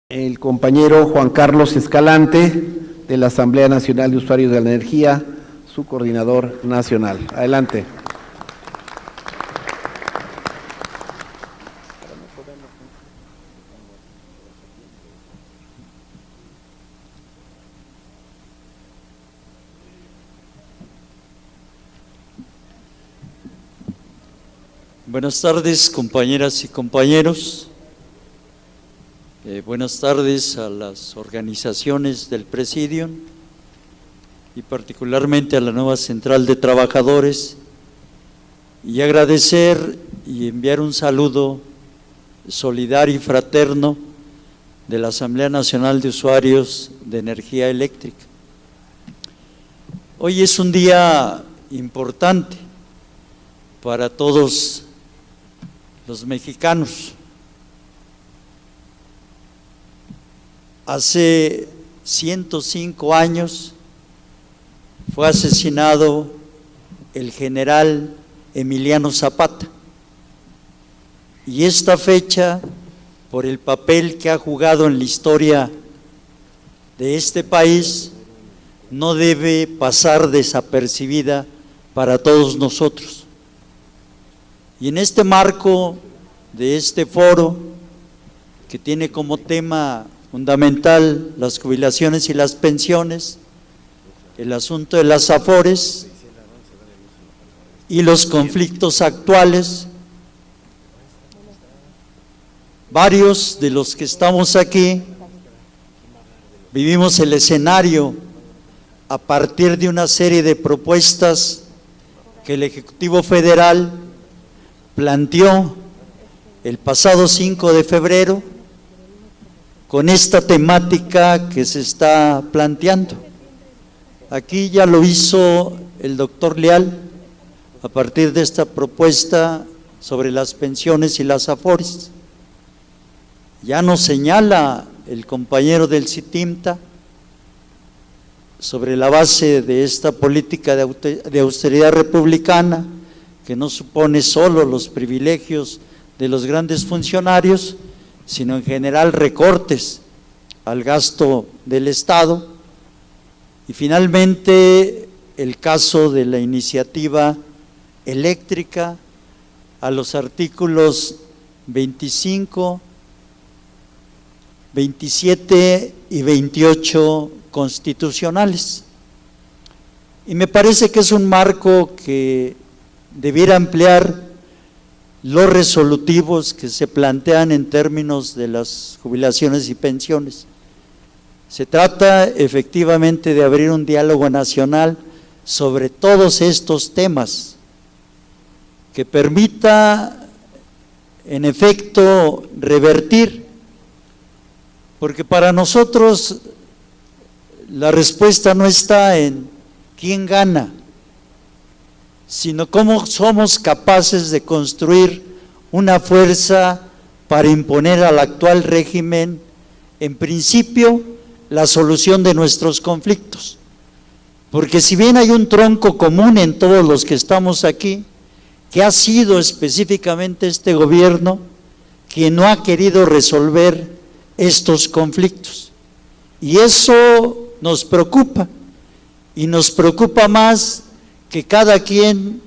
El compañero Juan Carlos Escalante, de la Asamblea Nacional de Usuarios de la Energía, su coordinador nacional. Adelante. Buenas tardes, compañeras y compañeros. Buenas tardes a las organizaciones del Presidium y particularmente a la nueva Central de Trabajadores, y agradecer y enviar un saludo solidario y fraterno de la Asamblea Nacional de Usuarios de Energía Eléctrica. Hoy es un día importante para todos los mexicanos. Hace 105 años fue asesinado el general Emiliano Zapata, y esta fecha, por el papel que ha jugado en la historia de este país, no debe pasar desapercibida para todos nosotros. Y en este marco de este foro, que tiene como tema fundamental las jubilaciones y las pensiones, el asunto de las AFORES y los conflictos actuales, varios de los que estamos aquí vivimos el escenario a partir de una serie de propuestas que el Ejecutivo Federal planteó el pasado 5 de febrero con esta temática que se está planteando. Aquí ya lo hizo el doctor Leal a partir de esta propuesta sobre las pensiones y las AFORES. Ya nos señala el compañero del CITIMTA sobre la base de esta política de austeridad republicana, que no supone solo los privilegios de los grandes funcionarios, sino en general recortes al gasto del Estado. Y finalmente el caso de la iniciativa eléctrica a los artículos 25, 27 y 28 constitucionales. Y me parece que es un marco que debiera ampliar los resolutivos que se plantean en términos de las jubilaciones y pensiones. Se trata efectivamente de abrir un diálogo nacional sobre todos estos temas que permita, en efecto, revertir, porque para nosotros la respuesta no está en quién gana, sino cómo somos capaces de construir una fuerza para imponer al actual régimen, en principio, la solución de nuestros conflictos. Porque si bien hay un tronco común en todos los que estamos aquí, que ha sido específicamente este gobierno quien no ha querido resolver estos conflictos. Y eso nos preocupa, y nos preocupa más que cada quien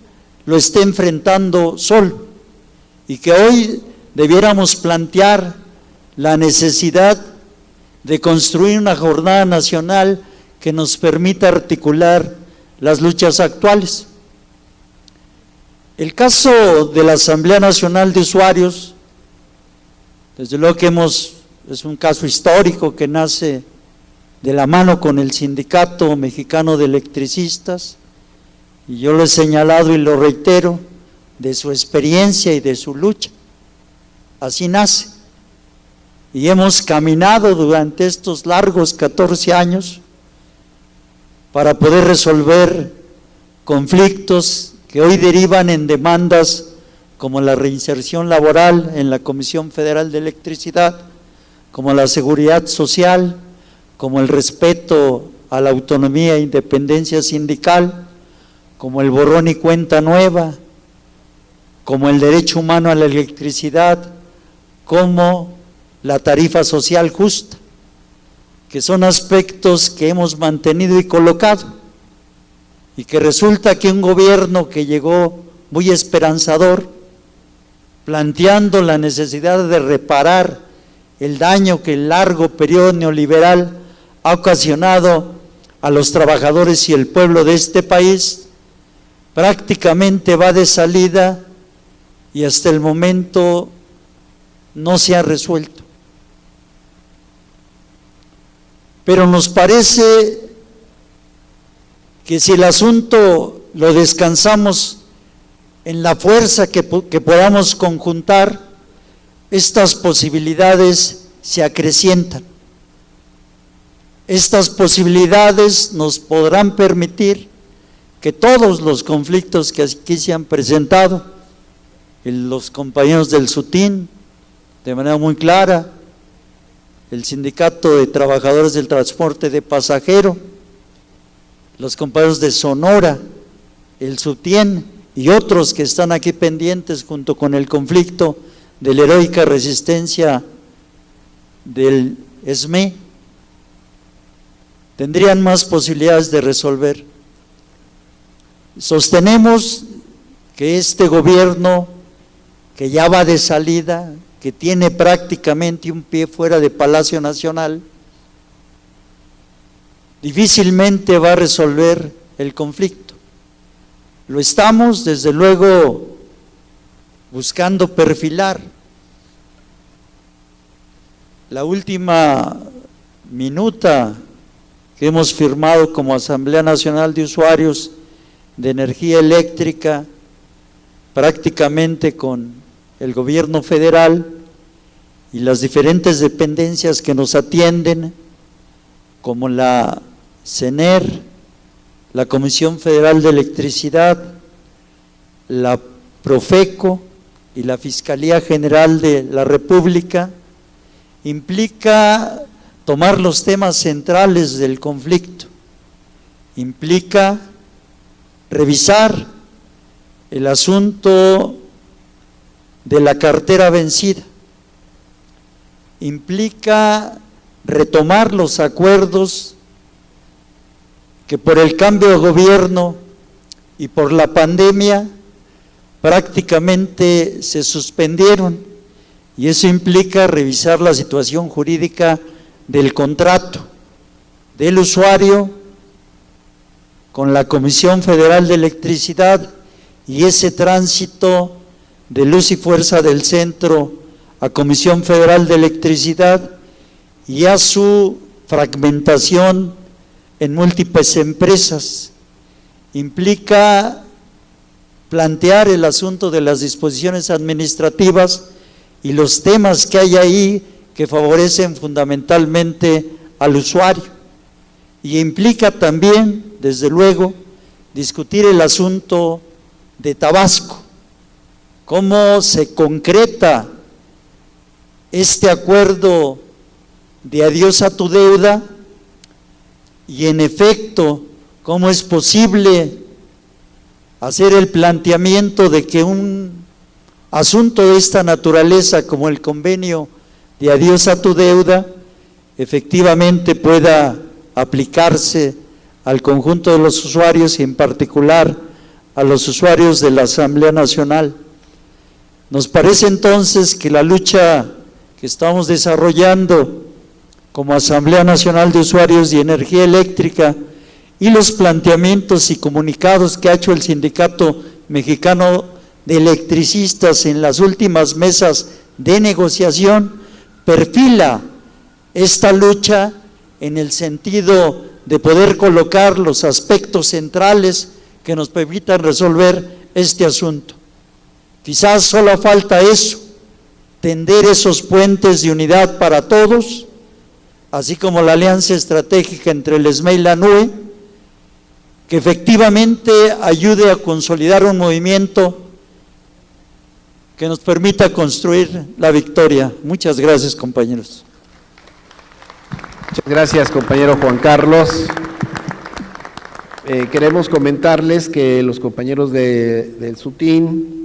lo esté enfrentando solo, y que hoy debiéramos plantear la necesidad de construir una jornada nacional que nos permita articular las luchas actuales. El caso de la Asamblea Nacional de Usuarios, desde luego que es un caso histórico que nace de la mano con el Sindicato Mexicano de Electricistas, y yo lo he señalado y lo reitero, de su experiencia y de su lucha. Así nace. Y hemos caminado durante estos largos 14 años para poder resolver conflictos que hoy derivan en demandas como la reinserción laboral en la Comisión Federal de Electricidad, como la seguridad social, como el respeto a la autonomía e independencia sindical, como el borrón y cuenta nueva, como el derecho humano a la electricidad, como la tarifa social justa, que son aspectos que hemos mantenido y colocado, y que resulta que un gobierno que llegó muy esperanzador, planteando la necesidad de reparar el daño que el largo periodo neoliberal ha ocasionado a los trabajadores y el pueblo de este país, prácticamente va de salida y hasta el momento no se ha resuelto. Pero nos parece que si el asunto lo descansamos en la fuerza que podamos conjuntar, estas posibilidades se acrecientan. Estas posibilidades nos podrán permitir que todos los conflictos que aquí se han presentado, los compañeros del SUTIN, de manera muy clara, el Sindicato de Trabajadores del Transporte de Pasajero, los compañeros de Sonora, el SUTIEN y otros que están aquí pendientes junto con el conflicto de la heroica resistencia del SME, tendrían más posibilidades de resolver. Sostenemos que este gobierno, que ya va de salida, que tiene prácticamente un pie fuera de Palacio Nacional, difícilmente va a resolver el conflicto. Lo estamos, desde luego, buscando perfilar. La última minuta que hemos firmado como Asamblea Nacional de Usuarios de Energía Eléctrica, prácticamente con el gobierno federal y las diferentes dependencias que nos atienden, como la CENER, la Comisión Federal de Electricidad, la Profeco y la Fiscalía General de la República, implica tomar los temas centrales del conflicto, implica revisar el asunto de la cartera vencida, implica retomar los acuerdos que por el cambio de gobierno y por la pandemia prácticamente se suspendieron, y eso implica revisar la situación jurídica del contrato del usuario con la Comisión Federal de Electricidad y ese tránsito de Luz y Fuerza del Centro a Comisión Federal de Electricidad y a su fragmentación en múltiples empresas. Implica plantear el asunto de las disposiciones administrativas y los temas que hay ahí que favorecen fundamentalmente al usuario, y implica también, desde luego, discutir el asunto de Tabasco, cómo se concreta este acuerdo de adiós a tu deuda, y en efecto, cómo es posible hacer el planteamiento de que un asunto de esta naturaleza como el convenio de adiós a tu deuda efectivamente pueda aplicarse al conjunto de los usuarios y en particular a los usuarios de la Asamblea Nacional. Nos parece entonces que la lucha que estamos desarrollando como Asamblea Nacional de Usuarios de Energía Eléctrica y los planteamientos y comunicados que ha hecho el Sindicato Mexicano de Electricistas en las últimas mesas de negociación perfila esta lucha en el sentido de poder colocar los aspectos centrales que nos permitan resolver este asunto. Quizás solo falta eso, tender esos puentes de unidad para todos, así como la alianza estratégica entre el SME y la NUE, que efectivamente ayude a consolidar un movimiento que nos permita construir la victoria. Muchas gracias, compañeros. Muchas gracias, compañero Juan Carlos. Queremos comentarles que los compañeros del SUTIN